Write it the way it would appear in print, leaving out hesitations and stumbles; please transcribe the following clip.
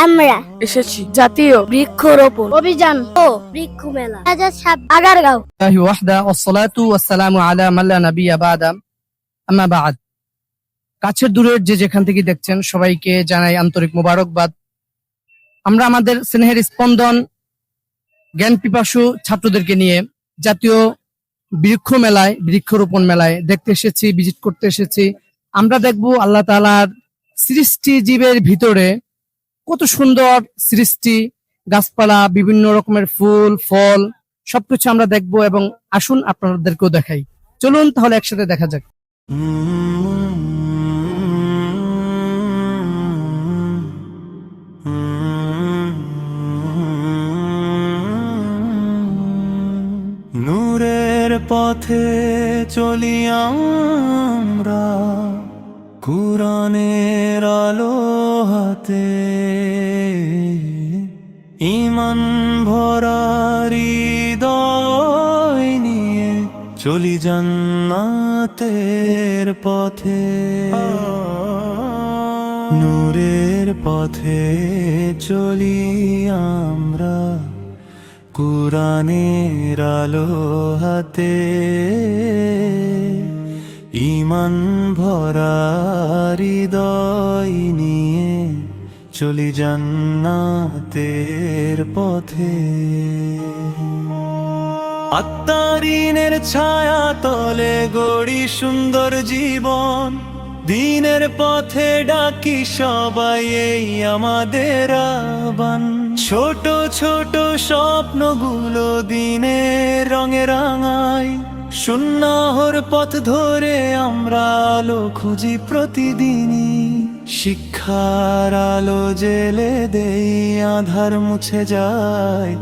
আমরা এসেছি জাতীয় বৃক্ষরোপণ অভিযান ও বৃক্ষ মেলা 2007 আগারগাঁও। الله وحده والصلاة والسلام على من لا نبي بعد أما بعد কাছের দূরের যে যেখান থেকে দেখছেন সবাইকে জানাই আন্তরিক মোবারকবাদ। আমরা আমাদের স্নেহের স্পন্দন জ্ঞান পিপাসু ছাত্রদেরকে নিয়ে জাতীয় বৃক্ষরোপণ মেলায় দেখতে এসেছি, ভিজিট করতে এসেছি। আমরা দেখব আল্লাহ তাআলার সৃষ্টি জীবের ভিতরে কত সুন্দর সৃষ্টি, গাছপালা, বিভিন্ন রকমের ফুল ফল সবকিছু আমরা দেখব এবং আসুন আপনাদেরকেও দেখাই। চলুন তাহলে একসাথে দেখা যাক। নূরের পথে চলি আমরা, কুরআনের আলো হাতে, ঈমান ভরা হৃদয় নিয়ে চলি জান্নাতের পথে। নূরের পথে চলি আমরা, কুরআনের আলো হাতে, ঈমান ভরা হৃদয় নিয়ে চলি জান্নাতের পথে। আত্মারিনের ছায়া তলে গড়ি সুন্দর জীবন, দিনের পথে ডাকি সবাই এই আমাদের আহ্বান। ছোট ছোট স্বপ্নগুলো দিনের রঙে রাঙাই, সুন্নাহর পথ ধরে আমরা আলো খুঁজি প্রতিদিনই। শিক্ষার আলো জেলে দেই, আধার মুছে যায়।